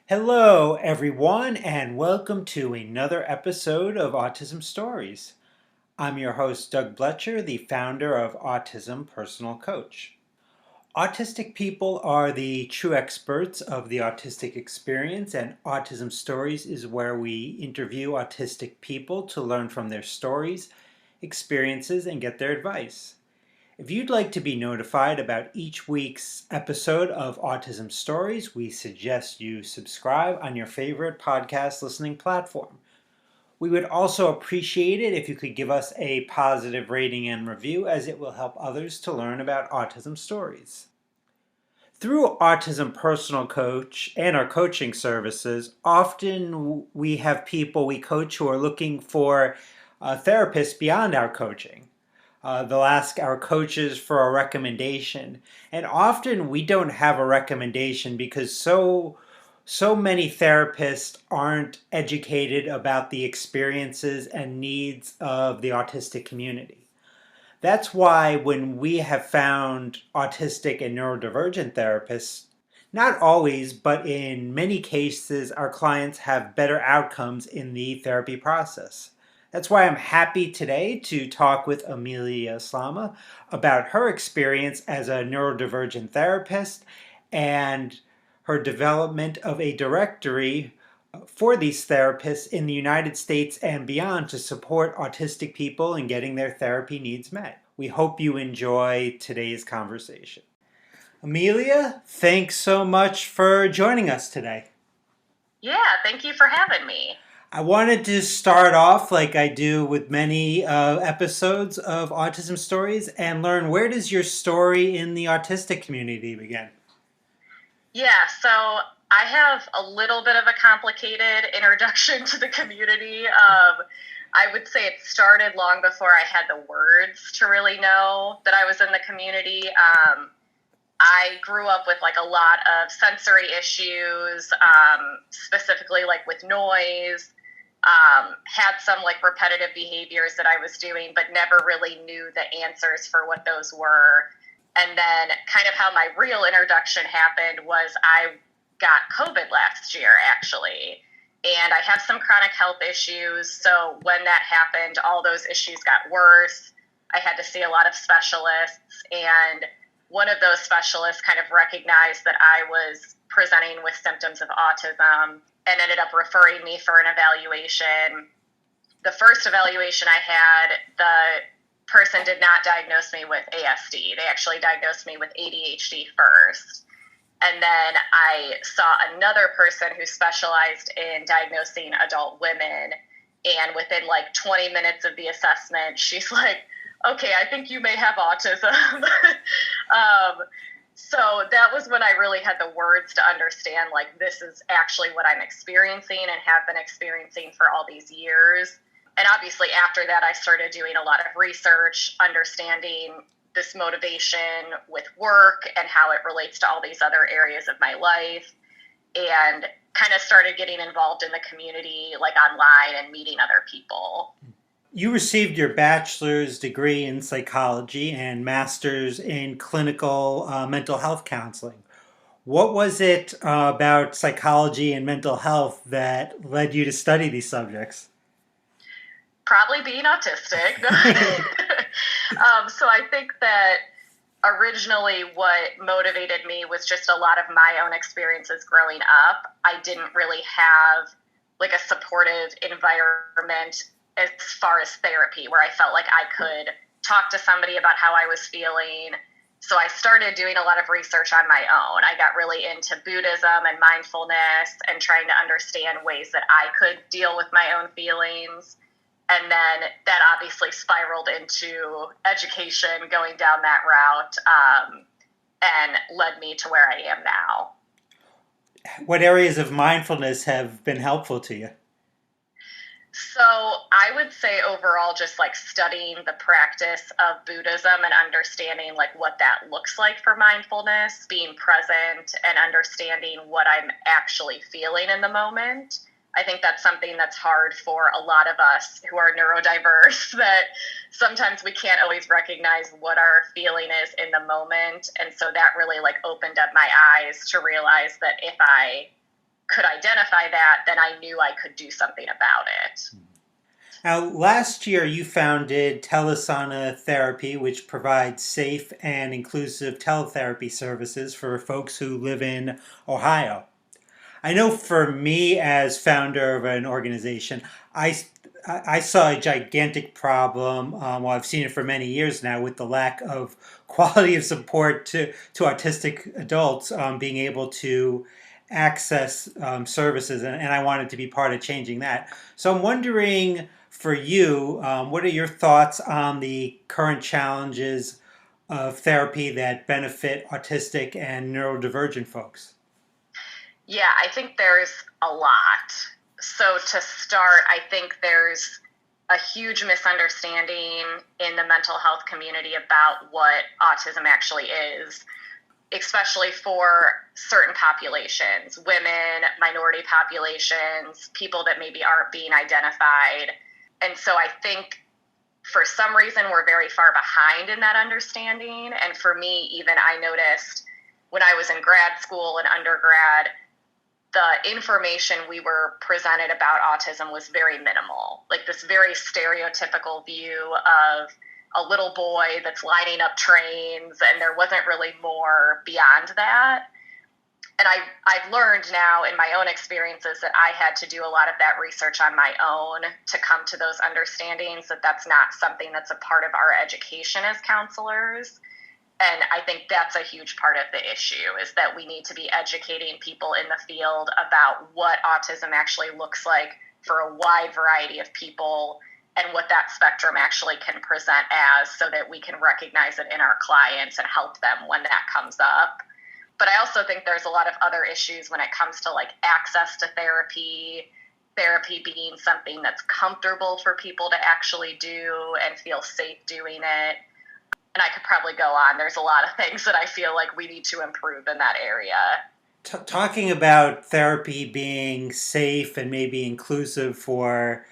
Hello, everyone, and welcome to another episode of Autism Stories. I'm your host, Doug Bletcher, the founder of Autism Personal Coach. Autistic people are the true experts of the autistic experience, and Autism Stories is where we interview autistic people to learn from their stories, experiences, and get their advice. If you'd like to be notified about each week's episode of Autism Stories, we suggest you subscribe on your favorite podcast listening platform. We would also appreciate it if you could give us a positive rating and review, as it will help others to learn about autism stories. Through Autism Personal Coach and our coaching services, often we have people we coach who are looking for therapists beyond our coaching. They'll ask our coaches for a recommendation. And often we don't have a recommendation because so many therapists aren't educated about the experiences and needs of the autistic community. That's why when we have found autistic and neurodivergent therapists, not always, but in many cases, our clients have better outcomes in the therapy process. That's why I'm happy today to talk with Amelia Slama about her experience as a neurodivergent therapist and her development of a directory for these therapists in the United States and beyond to support autistic people in getting their therapy needs met. We hope you enjoy today's conversation. Amelia, thanks so much for joining us today. Yeah, thank you for having me. I wanted to start off like I do with many episodes of Autism Stories and learn, where does your story in the autistic community begin? Yeah, so I have a little bit of a complicated introduction to the community. I would say it started long before I had the words to really know that I was in the community. I grew up with like a lot of sensory issues, specifically like with noise. Had some like repetitive behaviors that I was doing, but never really knew the answers for what those were. And then kind of how my real introduction happened was I got COVID last year, actually. And I have some chronic health issues. So when that happened, all those issues got worse. I had to see a lot of specialists. And one of those specialists kind of recognized that I was presenting with symptoms of autism and ended up referring me for an evaluation. The first evaluation I had, the person did not diagnose me with ASD. They actually diagnosed me with ADHD first. And then I saw another person who specialized in diagnosing adult women. And within like 20 minutes of the assessment, she's like, okay, I think you may have autism. So that was when I really had the words to understand, like, this is actually what I'm experiencing and have been experiencing for all these years. And obviously after that, I started doing a lot of research, understanding this motivation with work and how it relates to all these other areas of my life, and kind of started getting involved in the community, like online, and meeting other people. You received your bachelor's degree in psychology and master's in clinical mental health counseling. What was it about psychology and mental health that led you to study these subjects? Probably being autistic. So I think that originally what motivated me was just a lot of my own experiences growing up. I didn't really have like a supportive environment as far as therapy, where I felt like I could talk to somebody about how I was feeling. So I started doing a lot of research on my own. I got really into Buddhism and mindfulness and trying to understand ways that I could deal with my own feelings. And then that obviously spiraled into education, going down that route, and led me to where I am now. What areas of mindfulness have been helpful to you? So I would say overall, just like studying the practice of Buddhism and understanding like what that looks like for mindfulness, being present and understanding what I'm actually feeling in the moment. I think that's something that's hard for a lot of us who are neurodiverse, that sometimes we can't always recognize what our feeling is in the moment. And so that really like opened up my eyes to realize that if I could identify that, then I knew I could do something about it. Now, last year you founded Telesana Therapy, which provides safe and inclusive teletherapy services for folks who live in Ohio. I know for me, as founder of an organization, I, I saw a gigantic problem. Well, I've seen it for many years now with the lack of quality of support to autistic adults being able to access services, and I wanted to be part of changing that. So I'm wondering for you, what are your thoughts on the current challenges of therapy that benefit autistic and neurodivergent folks? Yeah, I think there's a lot. So, to start, I think there's a huge misunderstanding in the mental health community about what autism actually is, especially for certain populations, women, minority populations, people that maybe aren't being identified. And so I think for some reason we're very far behind in that understanding. And for me, even I noticed when I was in grad school and undergrad, the information we were presented about autism was very minimal, like this very stereotypical view of a little boy that's lining up trains, and there wasn't really more beyond that. And I've learned now in my own experiences that I had to do a lot of that research on my own to come to those understandings, that that's not something that's a part of our education as counselors. And I think that's a huge part of the issue, is that we need to be educating people in the field about what autism actually looks like for a wide variety of people and what that spectrum actually can present as, so that we can recognize it in our clients and help them when that comes up. But I also think there's a lot of other issues when it comes to like access to therapy being something that's comfortable for people to actually do and feel safe doing it. And I could probably go on. There's a lot of things that I feel like we need to improve in that area. Talking about therapy being safe and maybe inclusive for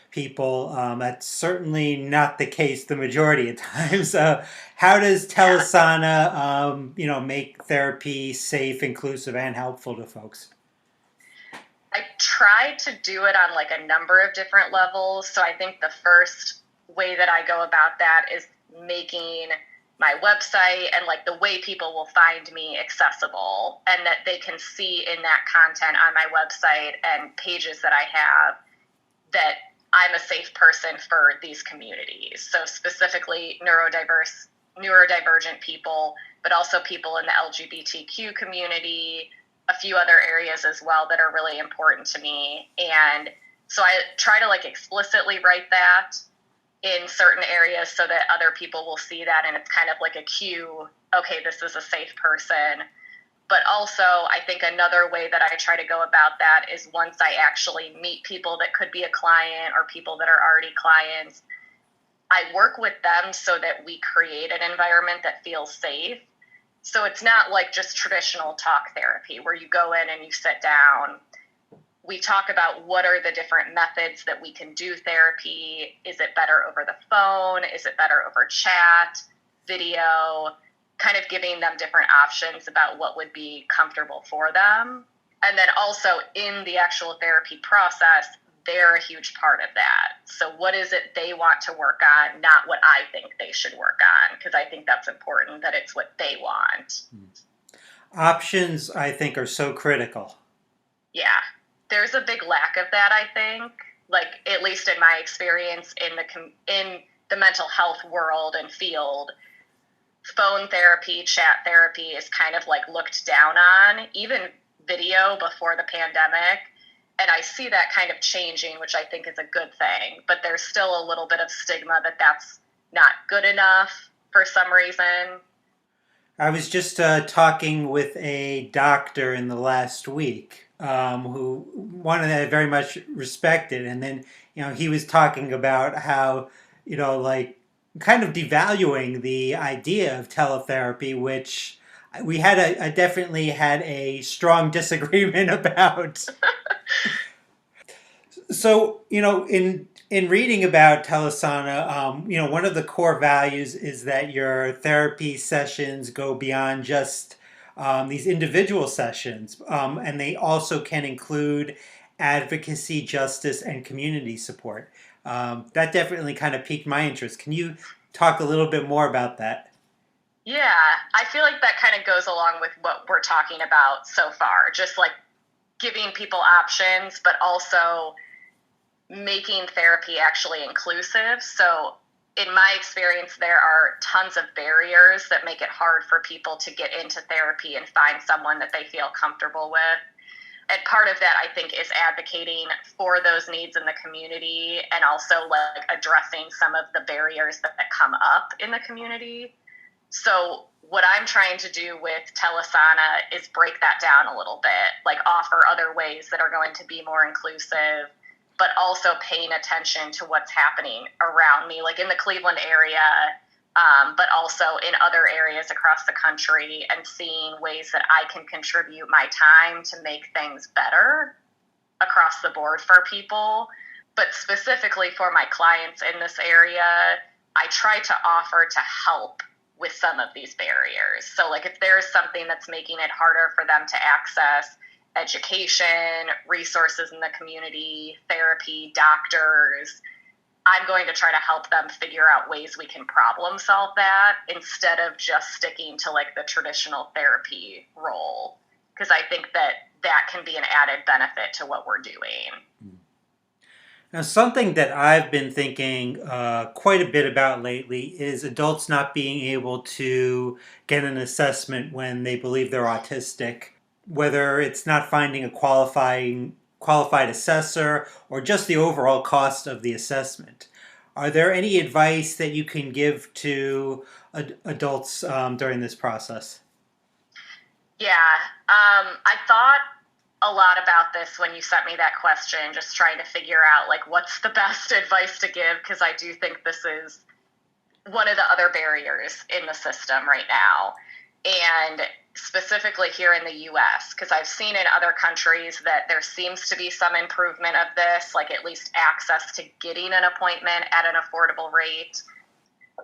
people, that's certainly not the case the majority of times. How does Yeah. Telesana, make therapy safe, inclusive, and helpful to folks? I try to do it on like a number of different levels. So I think the first way that I go about that is making my website and like the way people will find me accessible, and that they can see in that content on my website and pages that I have that I'm a safe person for these communities. So specifically neurodivergent people, but also people in the LGBTQ community, a few other areas as well that are really important to me. And so I try to like explicitly write that in certain areas so that other people will see that, and it's kind of like a cue, okay, this is a safe person. But also, I think another way that I try to go about that is once I actually meet people that could be a client or people that are already clients, I work with them so that we create an environment that feels safe. So it's not like just traditional talk therapy where you go in and you sit down. We talk about what are the different methods that we can do therapy. Is it better over the phone? Is it better over chat, video? Kind of giving them different options about what would be comfortable for them. And then also in the actual therapy process, they're a huge part of that. So what is it they want to work on, not what I think they should work on, because I think that's important, that it's what they want. Options, I think, are so critical. Yeah, there's a big lack of that, I think. Like, at least in my experience in the mental health world and field, phone therapy, chat therapy is kind of like looked down on, even video before the pandemic. And I see that kind of changing, which I think is a good thing. But there's still a little bit of stigma that that's not good enough for some reason. I was just talking with a doctor in the last week who one that I very much respected, and then he was talking about how like kind of devaluing the idea of teletherapy, which I definitely had a strong disagreement about. So, in reading about Telesana, one of the core values is that your therapy sessions go beyond just these individual sessions, and they also can include advocacy, justice, and community support. That definitely kind of piqued my interest. Can you talk a little bit more about that? Yeah, I feel like that kind of goes along with what we're talking about so far, just like giving people options, but also making therapy actually inclusive. So, in my experience, there are tons of barriers that make it hard for people to get into therapy and find someone that they feel comfortable with. And part of that, I think, is advocating for those needs in the community and also like addressing some of the barriers that come up in the community. So what I'm trying to do with Telasana is break that down a little bit, like offer other ways that are going to be more inclusive, but also paying attention to what's happening around me, like in the Cleveland area, but also in other areas across the country, and seeing ways that I can contribute my time to make things better across the board for people. But specifically for my clients in this area, I try to offer to help with some of these barriers. So like if there's something that's making it harder for them to access education, resources in the community, therapy, doctors, I'm going to try to help them figure out ways we can problem solve that instead of just sticking to like the traditional therapy role. Because I think that that can be an added benefit to what we're doing. Now, something that I've been thinking quite a bit about lately is adults not being able to get an assessment when they believe they're autistic, whether it's not finding a qualified assessor or just the overall cost of the assessment. Are there any advice that you can give to adults during this process? Yeah, I thought a lot about this when you sent me that question, just trying to figure out like what's the best advice to give, because I do think this is one of the other barriers in the system right now. And specifically here in the US, because I've seen in other countries that there seems to be some improvement of this, like at least access to getting an appointment at an affordable rate.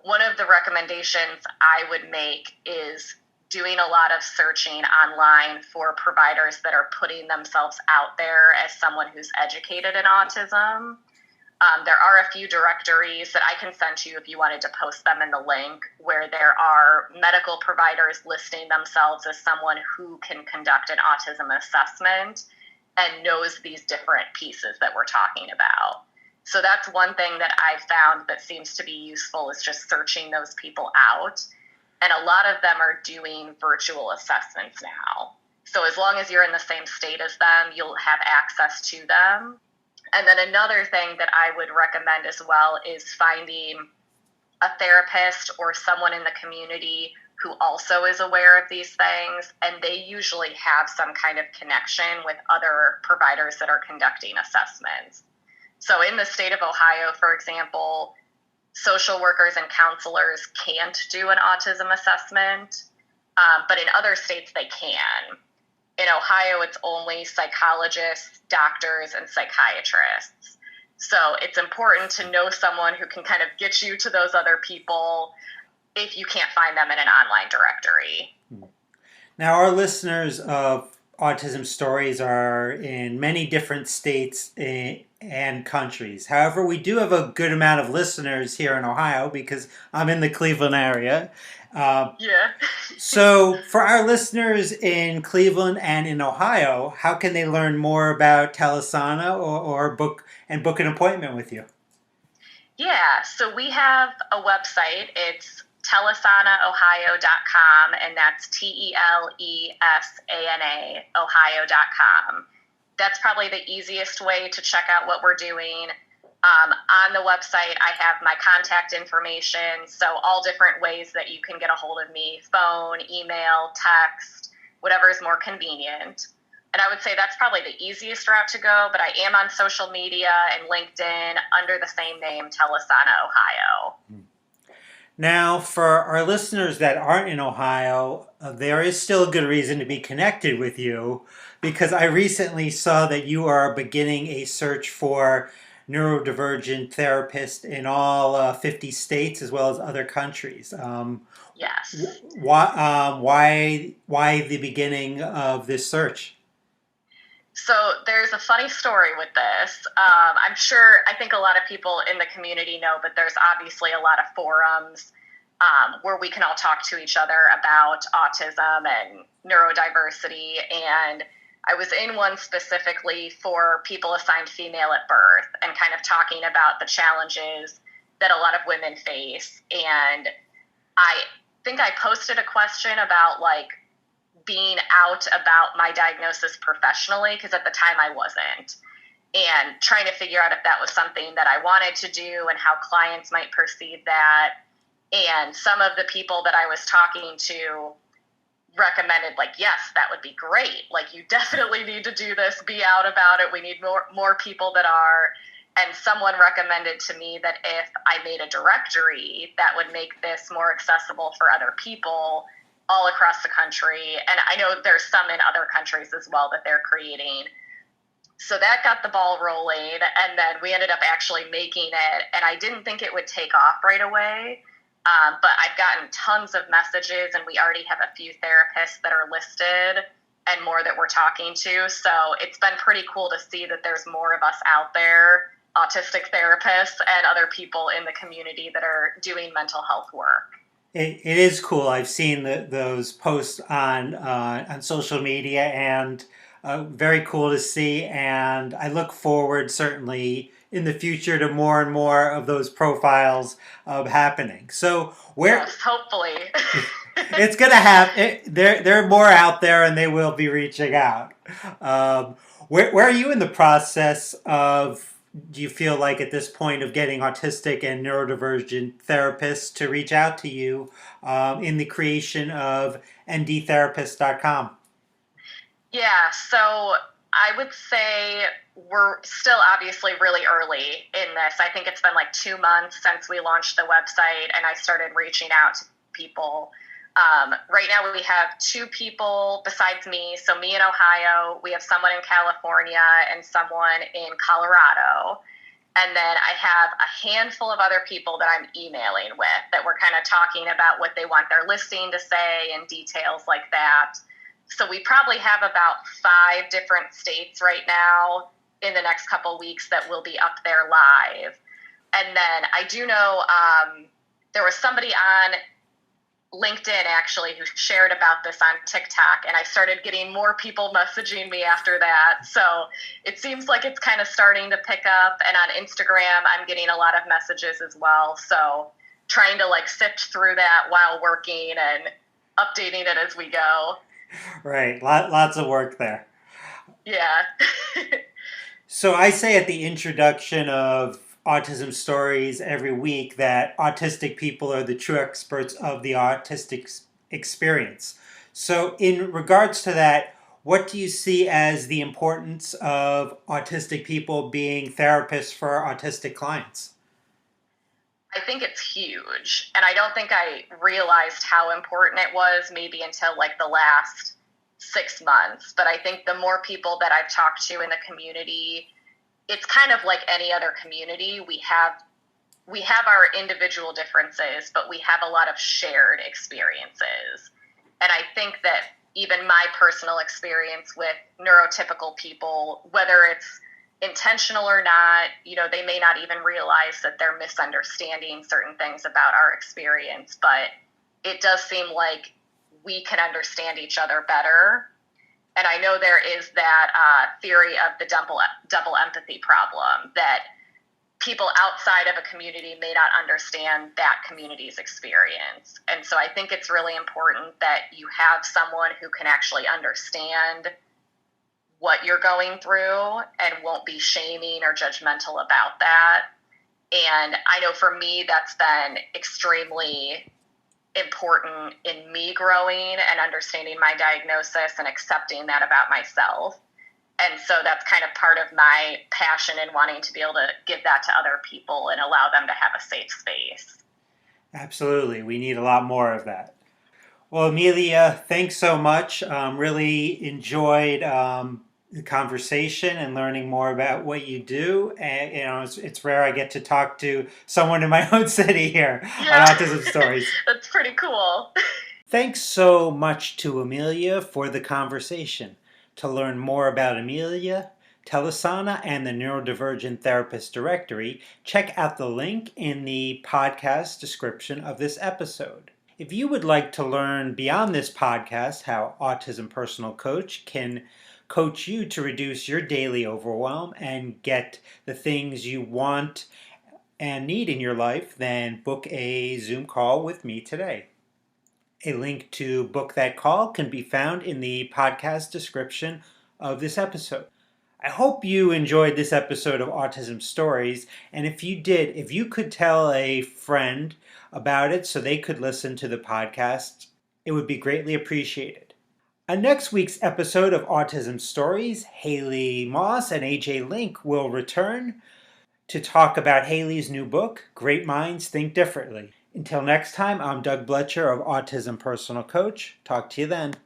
One of the recommendations I would make is doing a lot of searching online for providers that are putting themselves out there as someone who's educated in autism. There are a few directories that I can send to you if you wanted to post them in the link, where there are medical providers listing themselves as someone who can conduct an autism assessment and knows these different pieces that we're talking about. So that's one thing that I've found that seems to be useful, is just searching those people out. And a lot of them are doing virtual assessments now. So as long as you're in the same state as them, you'll have access to them. And then another thing that I would recommend as well is finding a therapist or someone in the community who also is aware of these things. And they usually have some kind of connection with other providers that are conducting assessments. So in the state of Ohio, for example, social workers and counselors can't do an autism assessment, but in other states they can. In Ohio, it's only psychologists, doctors, and psychiatrists. So it's important to know someone who can kind of get you to those other people if you can't find them in an online directory. Now, our listeners of Autism Stories are in many different states and countries. However, we do have a good amount of listeners here in Ohio because I'm in the Cleveland area. Yeah. So, for our listeners in Cleveland and in Ohio, how can they learn more about Telasana or book an appointment with you? Yeah, so we have a website. It's telesanaohio.com, and that's TELESANA Ohio.com. That's probably the easiest way to check out what we're doing. On the website, I have my contact information, so all different ways that you can get a hold of me: phone, email, text, whatever is more convenient. And I would say that's probably the easiest route to go, but I am on social media and LinkedIn under the same name, Telasana Ohio. Now, for our listeners that aren't in Ohio, there is still a good reason to be connected with you, because I recently saw that you are beginning a search for neurodivergent therapist in all 50 states as well as other countries. Yes. Why the beginning of this search? So there's a funny story with this. I'm sure, I think a lot of people in the community know, but there's obviously a lot of forums where we can all talk to each other about autism and neurodiversity. And I was in one specifically for people assigned female at birth and kind of talking about the challenges that a lot of women face. And I think I posted a question about like being out about my diagnosis professionally, because at the time I wasn't, and trying to figure out if that was something that I wanted to do and how clients might perceive that. And some of the people that I was talking to recommended, like, yes, that would be great. Like, you definitely need to do this, be out about it. We need more people that are. And someone recommended to me that if I made a directory, that would make this more accessible for other people all across the country. And I know there's some in other countries as well that they're creating. So that got the ball rolling. And then we ended up actually making it. And I didn't think it would take off right away. But I've gotten tons of messages, and we already have a few therapists that are listed and more that we're talking to. So it's been pretty cool to see that there's more of us out there, autistic therapists and other people in the community that are doing mental health work. It is cool. I've seen those posts on social media, and very cool to see. And I look forward, certainly in the future, to more and more of those profiles happening. So where Yes, hopefully. it's going to happen, there are more out there, and they will be reaching out. Where are you in the process of? Do you feel like at this point of getting autistic and neurodivergent therapists to reach out to you in the creation of ndtherapist.com? Yeah, so I would say we're still obviously really early in this. I think it's been like 2 months since we launched the website and I started reaching out to people. Right now, we have two people besides me. So, me in Ohio, we have someone in California and someone in Colorado. And then I have a handful of other people that I'm emailing with that we're kind of talking about what they want their listing to say and details like that. So we probably have about 5 different states right now in the next couple of weeks that will be up there live. And then I do know there was somebody on LinkedIn actually who shared about this on TikTok, and I started getting more people messaging me after that. So it seems like it's kind of starting to pick up. And on Instagram, I'm getting a lot of messages as well. So trying to like sift through that while working and updating it as we go. Right, lots of work there. Yeah. So I say at the introduction of Autism Stories every week that autistic people are the true experts of the autistic experience. So, in regards to that, what do you see as the importance of autistic people being therapists for autistic clients? I think it's huge. And I don't think I realized how important it was maybe until like the last 6 months. But I think the more people that I've talked to in the community, it's kind of like any other community. We have our individual differences, but we have a lot of shared experiences. And I think that even my personal experience with neurotypical people, whether it's intentional or not, they may not even realize that they're misunderstanding certain things about our experience, but it does seem like we can understand each other better. And I know there is that theory of the double empathy problem, that people outside of a community may not understand that community's experience. And so I think it's really important that you have someone who can actually understand what you're going through and won't be shaming or judgmental about that. And I know for me, that's been extremely important in me growing and understanding my diagnosis and accepting that about myself. And so that's kind of part of my passion in wanting to be able to give that to other people and allow them to have a safe space. Absolutely. We need a lot more of that. Well, Amelia, thanks so much. Really enjoyed the conversation and learning more about what you do. And it's rare I get to talk to someone in my own city here on Yeah, Autism Stories. that's pretty cool. Thanks so much to Amelia for the conversation. To learn more about Amelia, Telesana, and the Neurodivergent Therapist Directory, check out the link in the podcast description of this episode. If you would like to learn beyond this podcast how Autism Personal Coach can coach you to reduce your daily overwhelm and get the things you want and need in your life, then book a Zoom call with me today. A link to book that call can be found in the podcast description of this episode. I hope you enjoyed this episode of Autism Stories, and if you did, if you could tell a friend about it so they could listen to the podcast, it would be greatly appreciated. On next week's episode of Autism Stories, Haley Moss and AJ Link will return to talk about Haley's new book, Great Minds Think Differently. Until next time, I'm Doug Bletcher of Autism Personal Coach. Talk to you then.